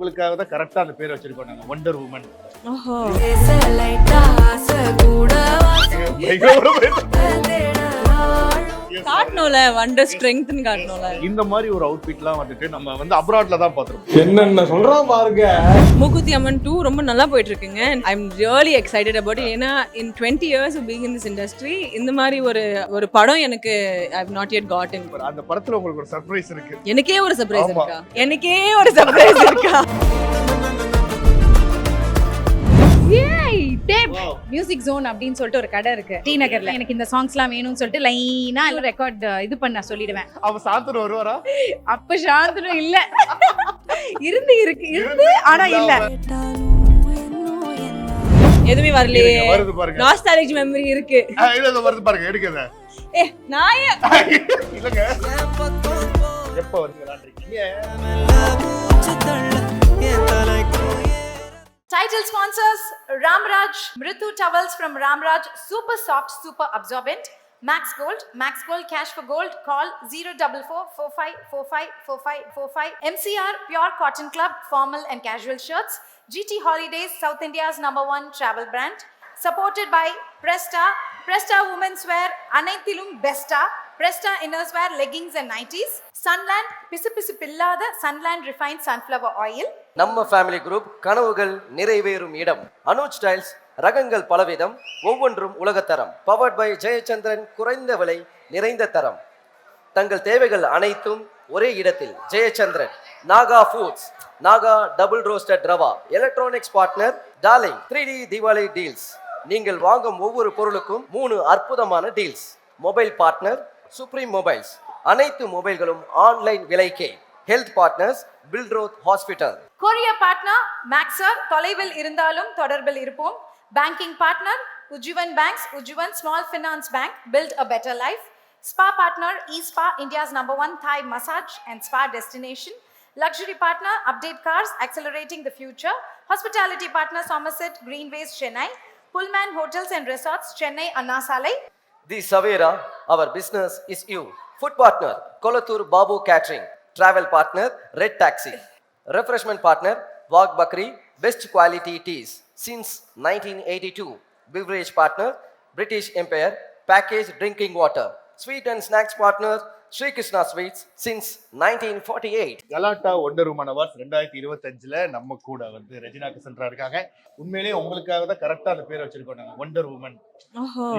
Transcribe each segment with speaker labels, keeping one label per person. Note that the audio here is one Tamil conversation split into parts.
Speaker 1: உங்களுக்காக தான் கரெக்டா அந்த பேர் வச்சிருக்கோம் நாங்க, வண்டர் உமன்.
Speaker 2: ஓஹோ. காட்டணும்ல வண்டர் ஸ்ட்ரெங்த்னு காட்டணும்ல.
Speaker 1: இந்த மாதிரி ஒரு அவுட்ஃபிட்லாம் வந்துட்டு நம்ம வந்து அப்ராட்ல தான் பார்த்திருப்போம்.
Speaker 3: என்னென்ன சொல்றான் பாருங்க.
Speaker 2: மூக்குத்தி அம்மன் 2 ரொம்ப நல்லா போயிட்டு இருக்குங்க. I am really excited about it. ஏன்னா in 20 years of being in this industry இந்த மாதிரி ஒரு படம் எனக்கு I have not yet gotten.
Speaker 1: அந்த படத்துல உங்களுக்கு ஒரு சர்ப்ரைஸ் இருக்கு.
Speaker 2: எனக்கே ஒரு சர்ப்ரைஸ் இருக்கா? எனக்கே ஒரு சர்ப்ரைஸ் இருக்கா?
Speaker 4: ஏய் டேப் மியூசிக் ஜோன் அப்படின்னு சொல்லிட்டு ஒரு கடை இருக்கு டி நகர்ல. எனக்கு இந்த சாங்ஸ்லாம் வேணும்னு சொல்லிட்டு லைனா ரெக்கார்ட் இது பண்ண சொல்லிடுவேன்.
Speaker 1: அவ சாந்தனு வருவாரா?
Speaker 4: அப்ப சாந்தனு இல்ல இருந்து ஆனா இல்ல
Speaker 2: எதுவுமே வரலையே.
Speaker 1: வருது பாருங்க.
Speaker 2: நாஸ்டாலஜி மெமரி இருக்கு.
Speaker 1: இல்ல வருது பாருங்க, எடுக்கத.
Speaker 2: நாயே
Speaker 1: இல்லங்க. எப்ப வந்து விளையாடுறீங்க?
Speaker 5: Title sponsors Ramraj Mritu towels from Ramraj, super soft, super absorbent. Max Gold cash for gold. Call 04445454545. MCR Pure Cotton Club formal and casual shirts. GT Holidays, South India's #1 travel brand. Supported by Presta Women's Wear, Anaithilum Besta, Presta Inners Wear, leggings and nighties. Sunland, பிசு பில்லாத Sunland refined sunflower oil.
Speaker 6: நம்ம ஃபேமிலி குரூப், கனவுகள் நிறைவேறும் இடம். அனுஜ் ஸ்டைல்ஸ், ரகங்கள் பலவிதம், ஒவ்வொன்றும் உலகத்தரம். பவர்ட் பை ஜெயச்சந்திரன், குறைந்த விலை நிறைந்த தரம். தங்கள் தேவைகள் அனைத்தும் ஒரே இடத்தில். Jayachandran. Naga foods, Naga double roasted rava. Electronics partner darling 3D Deepavali deals. நீங்கள் வாங்கும் ஒவ்வொரு பொருளுக்கும் 3 அற்புதமான deals. Mobile partner supreme mobiles, அனைத்து மொபைல்களும் ஆன்லைன் விலைக்கே. Health partners Billroth hospital.
Speaker 5: Courier partner Maxer, தொலைவில் இருந்தாலும் தொடர்பில் இருப்போம். Banking partner Ujjivan Banks, Ujjivan Small Finance Bank, build a better life. Spa partner eSpa, India's #1 Thai massage and spa destination. Luxury partner Update Cars, accelerating the future. Hospitality partner Somerset Greenways, Chennai. Pullman Hotels and Resorts, Chennai, Anna Salai.
Speaker 6: The Savera, our business is you. Food partner Kolathur Babu Catering. Travel partner Red Taxi. Refreshment partner Wagh Bakri, best quality teas since 1982. Beverage partner British Empire, packaged drinking water. Sweet and snacks partner Sri Krishna Sweets since 1948.
Speaker 1: கலாட்டா வண்டர் உமன் அவார்ட்ஸ் 2025ல நம்ம கூட வந்து ரெஜினா கசன்ட்ரா இருக்காங்க. உண்மையிலேயே உங்களுக்காக தான் கரெக்டா அந்த பேர் வச்சிருக்கோம் நாங்க, wonder woman.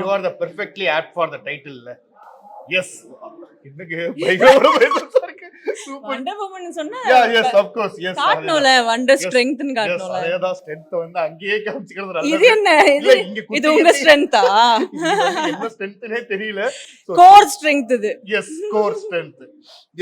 Speaker 1: You are the perfectly apt for the title. Yes. இன்னைக்கு பயங்கர பேசஸ் இருக்கு. சூப்பர்.
Speaker 2: வண்டர் உமன் சொன்னா
Speaker 1: எஸ் ஆஃப் கோர்ஸ் எஸ்.
Speaker 2: காட்டணும்ல வண்டர் ஸ்ட்ரெங்த்னு காட்டணும்ல.
Speaker 1: அதேதா ஸ்ட்ரெngth வந்து அங்கேயே காமிச்சிக்கிறது நல்லது.
Speaker 2: இது என்ன இது உங்க ஸ்ட்ரெngthா?
Speaker 1: என்ன ஸ்ட்ரெngthனே தெரியல.
Speaker 2: கோர் ஸ்ட்ரெngth இது.
Speaker 1: Yes core strength.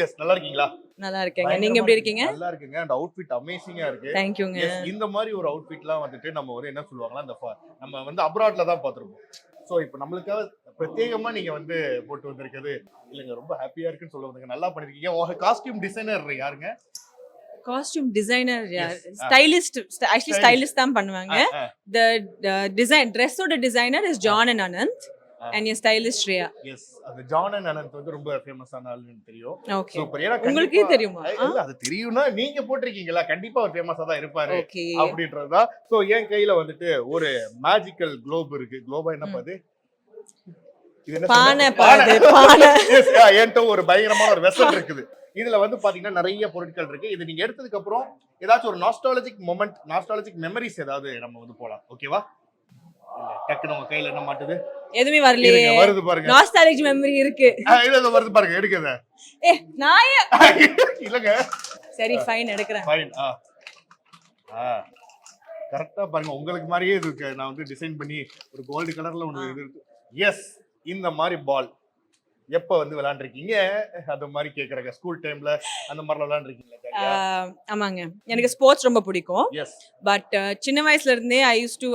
Speaker 1: எஸ். நல்லா இருக்கீங்களா?
Speaker 2: நல்லா இருக்கேங்க. நீங்க எப்படி இருக்கீங்க?
Speaker 1: நல்லா இருக்கேங்க. அந்த அவுட்ஃபிட் அமேசிங்கா இருக்கு.
Speaker 2: Thank youங்க.
Speaker 1: இந்த மாதிரி ஒரு அவுட்ஃபிட்லாம் வந்துட்டு நம்ம வந்து என்ன சொல்லுவாங்களா, அந்த நம்ம வந்து அப்ராட்ல தான் பார்த்திருப்போம். சோ இப்போ நம்மளுக்காக பிரத்யேகமா நீங்க வந்து போட்டு வந்திருக்கிறது இல்லங்க, ரொம்ப ஹாப்பியா இருக்குன்னு சொல்ல வந்தீங்க. நல்லா பண்ணிருக்கீங்க. உங்க காஸ்டியூம் டிசைனர் யாருங்க?
Speaker 2: காஸ்டியூம் டிசைனர் யார்? ஸ்டைலிஸ்ட். ஆக்சுவலி ஸ்டைலிஸ்ட் தான் பண்ணுவாங்க. the design dress-ஓட designer is John and Anand and your stylist Shreya.
Speaker 1: Yes. அந்த ஜான் அண்ட் அனந்த் வந்து ரொம்ப ஃபேமஸான ஆளுன்னு தெரியும்.
Speaker 2: ஓகே.
Speaker 1: சூப்பர். ஏன்னா
Speaker 2: உங்களுக்கே தெரியுமா?
Speaker 1: இல்ல அது தெரியும்னா நீங்க போட்டிருக்கீங்களா, கண்டிப்பா ஒரு ஃபேமஸா தான் இருப்பாரு
Speaker 2: ஓகே
Speaker 1: அப்படின்றதா. சோ என் கையில வந்துட்டு ஒரு மேஜிக்கல் குளோப் இருக்கு. குளோபா என்ன பாது? இது என்ன?
Speaker 2: பானை பாது. பானை.
Speaker 1: எஸ். என்கிட்ட ஒரு பயங்கரமான ஒரு வெசல் இருக்குது. இதுல வந்து பாத்தீங்கன்னா நிறைய பொருட்கள் இருக்கு. இது நீங்க எடுத்ததுக்கு அப்புறம் ஏதாச்சும் ஒரு நாஸ்டாலஜிக் மொமெண்ட், நாஸ்டாலஜிக் மெமரிஸ் ஏதாவது நம்ம வந்து போலாம். ஓகேவா? இல்ல டக்குனு உங்க கையில என்ன மாட்டுது?
Speaker 2: எதுமே வரலையே.
Speaker 1: வருது பாருங்க.
Speaker 2: நாஸ்டாலஜி மெமரி இருக்கு.
Speaker 1: இல்ல வருது பாருங்க, எடுக்கத.
Speaker 2: நாயே
Speaker 1: இல்லங்க.
Speaker 2: சரி ஃபைன் எடுக்கறேன்.
Speaker 1: ஃபைன். கரெக்டா பாருங்க, உங்களுக்கு மாதிரியே இருக்கு. நான் வந்து டிசைன் பண்ணி ஒரு கோல்ட் கலர்ல ஒன்னு இருக்கு. எஸ். இந்த மாதிரி பால் எப்ப வந்து விளையாண்டுருக்கீங்க? அந்த மாதிரி கேக்குறாங்க. ஸ்கூல் டைம்ல அந்த மாதிரி விளையாண்டுருக்கீங்களா?
Speaker 2: ஆமாங்க, எனக்கு ஸ்போர்ட்ஸ் ரொம்ப பிடிக்கும்.
Speaker 1: எஸ்.
Speaker 2: பட் சின்ன வயசுல இருந்தே ஐ யூஸ் டு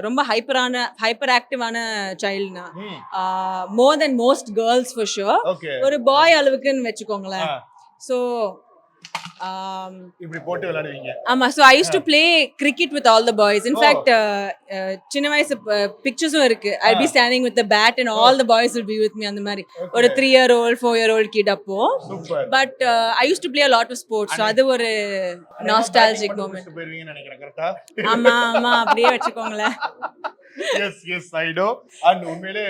Speaker 2: ரொம்ப ஹைப்பர் ஆக்டிவான சைல்ட்னா, more then most girls for sure.
Speaker 1: Okay.
Speaker 2: ஒரு பாய் அளவுக்குன்னு வெச்சுக்கோங்களேன். சோ
Speaker 1: இப்படி போட்டு விளையாடுவீங்க.
Speaker 2: ஆமா, so I used to play cricket with all the boys. In fact, சின்ன வயசு பிக்சர்ஸும் இருக்கு. I'll be standing with the bat and all the boys will be with me அந்த மாதிரி. ஒரு 3-year-old 4-year-old kid அப்போ.
Speaker 1: Super.
Speaker 2: But I used to play a lot of sports. So அது ஒரு nostalgic moment.
Speaker 1: போயிருவீங்கன்னு நினைக்கிறேன். கரெக்ட்டா?
Speaker 2: ஆமா ஆமா, அப்படியே வெச்சுக்கோங்களேன்.
Speaker 1: Yes, I know. And உண்மையிலே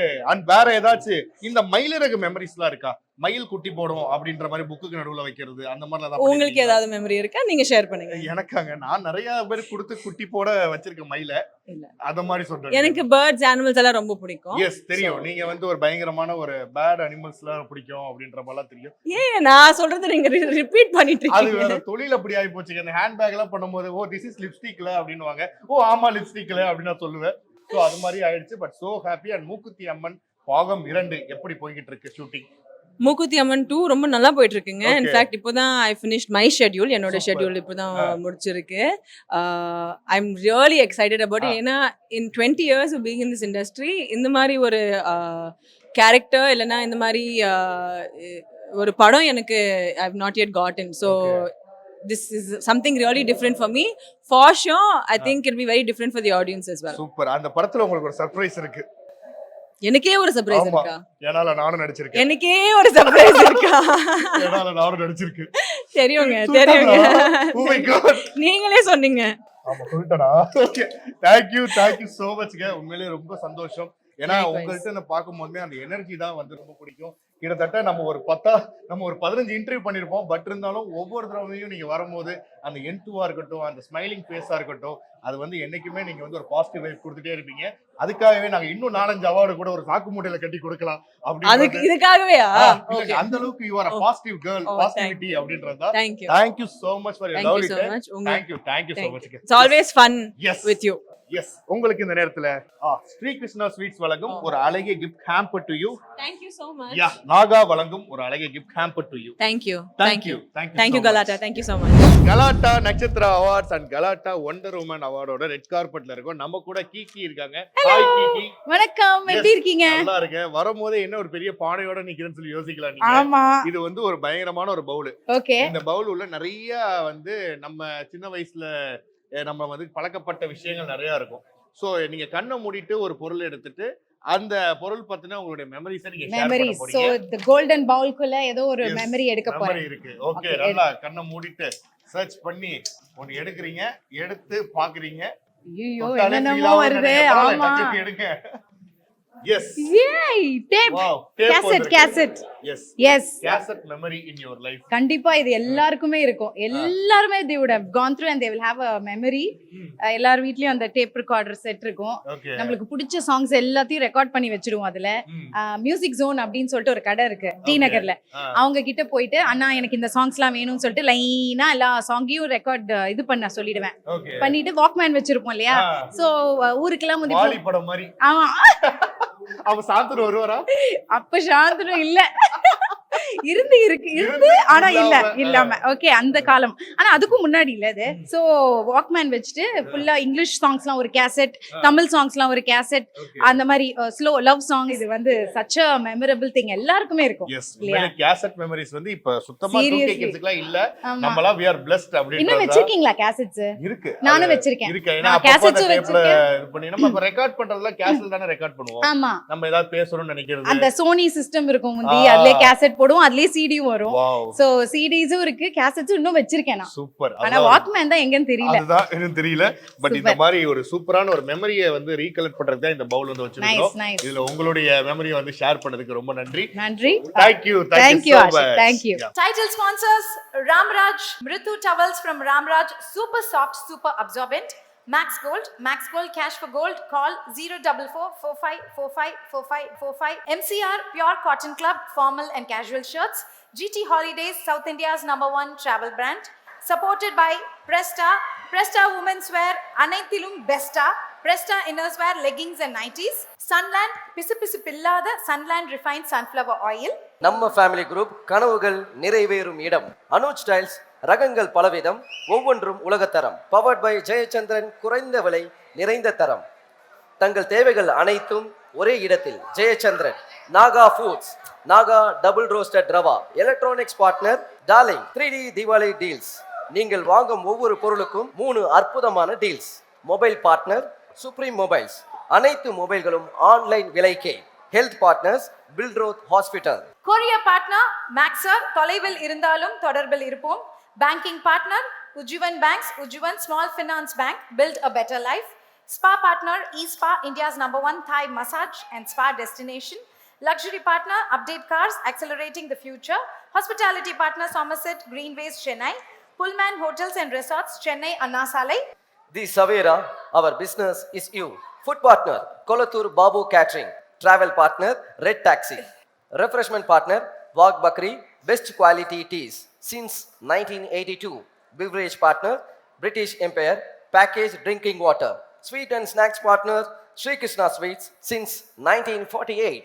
Speaker 1: வேற ஏதாச்சும் இந்த மயிலிறகு மெமரிஸ்லாம் இருக்கா? மயில் குட்டி போடும் அப்படின்ற மாதிரி புக்குக்கு நடுவுல வைக்கிறது அந்த மாதிரிலாம் தான்.
Speaker 2: உங்களுக்கு ஏதாவது மெமரி இருக்கா? நீங்க ஷேர் பண்ணுங்க.
Speaker 1: எனக்காங்க நான் நிறைய பேர் கொடுத்து குட்டி போட வச்சிருக்கேன் மயில.
Speaker 2: இல்ல.
Speaker 1: அத மாதிரி சொல்றேன்.
Speaker 2: எனக்கு பேர்ட்ஸ் அனிமல்ஸ் எல்லாம் ரொம்ப பிடிக்கும்.
Speaker 1: எஸ் தெரியும். நீங்க வந்து ஒரு பயங்கரமான ஒரு பேட் அனிமல்ஸ்லாம் பிடிக்கும் அப்படின்ற மாதிரிலாம் தெரியும்.
Speaker 2: ஏன் நான் சொல்றது நீங்க ரிப்பீட் பண்ணிட்டு
Speaker 1: அது
Speaker 2: இருக்கீங்க?
Speaker 1: வேற தொழில் அப்படி ஆகி போச்சுங்க. இந்த ஹேண்ட் பேக் எல்லாம் பண்ணும்போது ஓ திஸ் இஸ் லிப்ஸ்டிக்ல அப்படின்னுவாங்க. ஓ ஆமா லிப்ஸ்டிக்ல அப்படின்னு நான் சொல்லுவேன். சோ அது மாதிரி ஆயிடுச்சு. But so happy. And Mookuthi Amman பாகம் 2 எப்படி போய்கிட்டு இருக்கு ஷூட்டிங்?
Speaker 2: மூக்குத்தி அம்மன் 2 ரொம்ப நல்லா போயிட்டு இருக்குங்க.
Speaker 1: Okay.
Speaker 2: இன்ஃபேக்ட் இப்போதான் ஐ ஃபினிஷ்ட் மை ஷெட்யூல். என்னோட
Speaker 1: Super.
Speaker 2: ஷெட்யூல் இப்போதான் முடிச்சிருக்கு. I am really excited about it. ஏன்னா in 20 years of being in this industry இந்த மாதிரி ஒரு கேரக்டர் இல்லைன்னா இந்த மாதிரி ஒரு படம் எனக்கு I have not yet gotten. So this is something really different for me. For sure, I think it'll be very different for the audience as well.
Speaker 1: Super. அந்த படத்துல உங்களுக்கு ஒரு சர்ப்ரைஸ் இருக்கு.
Speaker 2: எனக்கே ஒரு சர்ப்ரைஸ்
Speaker 1: ஆமா.
Speaker 2: இருக்கா?
Speaker 1: ஏனால நானும் நடிச்சிருக்கேன்.
Speaker 2: எனக்கே ஒரு சர்ப்ரைஸ் இருக்கா?
Speaker 1: ஏனால நானும் நடிச்சிருக்கேன்.
Speaker 2: தெரியுங்க தெரியுங்க.
Speaker 1: Oh my god.
Speaker 2: நீங்களே சொன்னீங்க.
Speaker 1: ஆமா சொல்லிட்டடா. ஓகே. Thank you so muchங்க. உண்மையிலேயே ரொம்ப சந்தோஷம். ஏன்னா
Speaker 2: Likewise.
Speaker 1: உங்கள்ட்ட நான் பார்க்கும்போது அந்த எனர்ஜி தான் வந்து ரொம்ப பிடிக்கும். கிட்டத்தட்ட நம்ம ஒரு 15 இன்டர்வியூ பண்ணிருப்போம். பட் இருந்தாலும் ஒவ்வொரு தடவையும் நீங்க வரும்போது அந்த என்துவா இருக்கட்டும், அந்த ஸ்மைலிங் ஃபேஸா இருக்கட்டும், அது வந்து என்னைக்குமே நீங்க வந்து ஒரு பாசிட்டிவ் வைப் கொடுத்துட்டே இருப்பீங்க. அதுக்காகவே நாங்க இன்னும் 4-5 அவார்டு கூட ஒரு சாக்கு மூட்டையில கட்டி கொடுக்கலாம்
Speaker 2: அதுக்கு
Speaker 1: அப்படின்னு.
Speaker 2: இதுக்காகவேயா?
Speaker 1: இல்லங்க, அந்த அளவுக்கு you are a positive girl,
Speaker 2: Oh,
Speaker 1: positivity அப்படின்றதா.
Speaker 2: Thank you.
Speaker 1: Thank you so much for your
Speaker 2: Thank you
Speaker 1: lovely
Speaker 2: so
Speaker 1: time.
Speaker 2: much.
Speaker 1: Thank you so much.
Speaker 2: It's always fun
Speaker 1: Yes.
Speaker 2: with you.
Speaker 1: Yes உங்களுக்கு இந்த நேரத்துல ஸ்ரீ கிருஷ்ணா ஸ்வீட்ஸ் வழங்கும் ஒரு அழகிய gift hamper to you.
Speaker 2: Thank you so much.
Speaker 1: யா நாகா வழங்கும் ஒரு அழகிய gift hamper to you.
Speaker 2: Thank you.
Speaker 1: Thank you so
Speaker 2: Galata.
Speaker 1: much.
Speaker 2: Thank you so much.
Speaker 1: கலாட்டா நட்சத்திர அவார்ட்ஸ் அண்ட் கலாட்டா வண்டர் உமன் அவார்டோட ரெட் கார்பெட்ல இருக்கோம். நம்ம கூட கீகி இருக்காங்க. Hi Kiki.
Speaker 4: வணக்கம், எப்படி இருக்கீங்க?
Speaker 1: நல்லா இருக்கேன். வரும்போதே என்ன ஒரு பெரிய பானையோட நிக்கிறேன்னு சொல்லி யோசிக்கலாம் நீங்க.
Speaker 4: ஆமா.
Speaker 1: இது வந்து ஒரு பயங்கரமான ஒரு பவுல்.
Speaker 4: ஓகே.
Speaker 1: இந்த பவுல் உள்ள நிறைய வந்து நம்ம சின்ன வயசுல நம்ம வந்து பழக்கப்பட்ட விஷயங்கள் நிறைய இருக்கும். சோ நீங்க கண்ணை மூடிட்டு ஒரு பொருள் எடுத்துட்டு அந்த பொருள் பத்தின உங்களுடைய மெமரிஸை நீங்க ஷேர் பண்ண
Speaker 4: மெமரிஸ். சோ
Speaker 1: போறீங்க.
Speaker 4: தி கோல்டன் பவுல்குள்ள ஏதோ ஒரு
Speaker 1: Yes.
Speaker 4: மெமரி எடுக்க
Speaker 1: மெமரி
Speaker 4: போறேன்.
Speaker 1: இருக்கு. Okay,
Speaker 4: Okay.
Speaker 1: நல்லா கண்ணை மூடிட்டு சர்ச் பண்ணி ஒன்னு எடுக்குறீங்க, எடுத்து பாக்குறீங்க.
Speaker 4: ஐயோ
Speaker 1: தொட்டாலே feel
Speaker 4: என்னென்னமோ
Speaker 1: ஆகும்னு
Speaker 4: வருது.
Speaker 1: நினைக்கிறேன். பரவாயில்ல,
Speaker 4: ஆமா.
Speaker 1: டக்குனு எடுங்க. எஸ்.
Speaker 4: ஏய் tape.
Speaker 1: Wow.
Speaker 4: Cassette.
Speaker 1: Yes.
Speaker 4: Yes.
Speaker 1: Cassette memory in your life.
Speaker 4: கண்டிப்பா இது எல்லாருக்குமே இருக்கும். எல்லாருமே they would have gone through and they will have a memory. எல்லார் வீட்லயும் அந்த டேப் ரெக்கார்டர் செட் இருக்கும்.
Speaker 1: ஓகே.
Speaker 4: நம்மளுக்கு பிடிச்ச சாங்ஸ் எல்லாத்தையும் ரெக்கார்ட் பண்ணி வச்சிருவோம். அதுல மியூசிக் ஜோன் அப்படின்னு சொல்லிட்டு ஒரு கடை இருக்கு டி நகர்ல. அவங்க கிட்ட போயிட்டு அண்ணா எனக்கு இந்த சாங்ஸ்லாம் வேணும்னு சொல்லிட்டு லைனா எல்லா சாங்கையும் ரெக்கார்ட் இது பண்ண சொல்லிடுவேன்.
Speaker 1: ஓகே.
Speaker 4: பண்ணிட்டு வாக்மேன் வச்சிருப்போம் இல்லையா? சோ ஊருக்கெல்லாம் வந்து
Speaker 1: வாலி படம் மாதிரி.
Speaker 4: ஆமா.
Speaker 1: அவ சாந்தனு வருவாரா?
Speaker 4: அப்ப சாந்தனு இல்ல. இருந்து ஆனா இல்லாம ஓகே அந்த காலம். ஆனா அதுக்கும் முன்னாடி இல்ல அது. சோ வாக்மேன் வச்சுட்டு ஃபுல்லா இங்கிலீஷ் சாங்ஸ்லாம் ஒரு கேசட், தமிழ் சாங்ஸ்லாம் ஒரு கேசட், அந்த மாதிரி ஸ்லோ லவ் சாங். இது வந்து such a memorable thing. எல்லாருக்குமே இருக்கும்.
Speaker 1: எஸ். உண்மையிலே கேசட் மெமரிஸ் வந்து இப்ப சுத்தமா
Speaker 4: Seriously.
Speaker 1: 2K கிட்ஸ்க்குலாம் இல்ல.
Speaker 4: ஆமா.
Speaker 1: நம்மலாம் we are blessed
Speaker 4: இன்னும்
Speaker 1: அப்படின்றதா.
Speaker 4: வச்சிருக்கீங்களா கேசட்ஸ்?
Speaker 1: இருக்கு.
Speaker 4: நானும் வச்சிருக்கேன்.
Speaker 1: இருக்கு. ஏன்னா
Speaker 4: நான்
Speaker 1: அப்பப்ப
Speaker 4: cassettes
Speaker 1: அந்த டேப்ல
Speaker 4: வச்சிருக்கேன்.
Speaker 1: இது பண்ணி நம்ம இப்ப ரெக்கார்ட் பண்றதெல்லாம் கேசட்ல தானே ரெக்கார்ட் பண்ணுவோம்.
Speaker 4: ஆமா.
Speaker 1: நம்ம ஏதாவது பேசணும்னு நினைக்கிறது.
Speaker 4: அந்த சோனி சிஸ்டம் இருக்கும் முந்தி. அதுலயே கேசட் போடுவோம், அதுலயே சிடியும் வரும்.
Speaker 1: வாவ்.
Speaker 4: சோ சிடிஸும் இருக்கு, கேசட்ஸும் இன்னும் வச்சிருக்கேன் நான்.
Speaker 1: சூப்பர்.
Speaker 4: ஆனா வாக்மேன் தான் எங்கன்னு தெரியல.
Speaker 1: அதுதான் எனக்கு தெரியல. பட் இந்த
Speaker 4: Super.
Speaker 1: மாதிரி ஒரு சூப்பரான ஒரு மெமரியை வந்து ரீகலெக்ட் பண்றதுக்கு தான் இந்த பவுல் வந்து வச்சிருக்கோம்.
Speaker 4: நைஸ்.
Speaker 1: இதுல உங்களுடைய மெமரியை வந்து ஷேர் பண்ணதுக்கு ரொம்ப நன்றி.
Speaker 4: நன்றி.
Speaker 1: Thank you
Speaker 4: Thank you,
Speaker 1: so
Speaker 4: Ashik.
Speaker 1: much.
Speaker 4: Thank you.
Speaker 1: Yeah.
Speaker 5: Title sponsors Ramraj Mritu Towels from Ramraj, super soft, super absorbent. Max Gold Cash for Gold. Call 04445454545. MCR Pure Cotton Club, formal and casual shirts. GT Holidays, South India's #1 travel brand. Supported by Presta Women's Wear, Anaithilum Besta, Presta Inners Wear, Leggings and Nighties. Sunland, பிசு பில்லாத Sunland Refined Sunflower Oil.
Speaker 6: நம்ம ஃபேமிலி குரூப், கனவுகள் நிறைவேறும் இடம். அனுஜ் ஸ்டைல்ஸ், ரகங்கள் பலவிதம், ஒவ்வொன்றும் உலகத்தரம். பவர்ட் பை ஜெயச்சந்திரன், குறைந்த விலை நிறைந்த தரம். தங்கள் தேவைகள் அனைத்தும் ஒரே இடத்தில். Jayachandran. Naga Foods, Naga Double Roasted Rava, Electronics Partner, Darling, 3D Diwali Deals. நீங்கள் வாங்கும் ஒவ்வொரு பொருளுக்கும் 3 அற்புதமான deals. Mobile partner supreme mobiles, அனைத்து மொபைல்களும் ஆன்லைன் விலைக்கே. Health partners Billroth hospital.
Speaker 5: Courier partner Maxer, தொலைவில் இருந்தாலும் தொடர்பில் இருப்போம். Banking partner Ujjivan Banks, Ujjivan Small Finance Bank, build a better life. Spa partner eSpa, India's #1 Thai massage and spa destination. Luxury partner Update Cars, accelerating the future. Hospitality partner Somerset Greenways, Chennai. Pullman Hotels and Resorts, Chennai, Anna Salai.
Speaker 6: The Savera, our business is you. Food partner Kolathur Babu Catering. Travel partner Red Taxi. Refreshment partner Wagh Bakri, best quality teas since 1982. Beverage partner British Empire, packaged drinking water. Sweet and snacks partner Sri Krishna Sweets since 1948.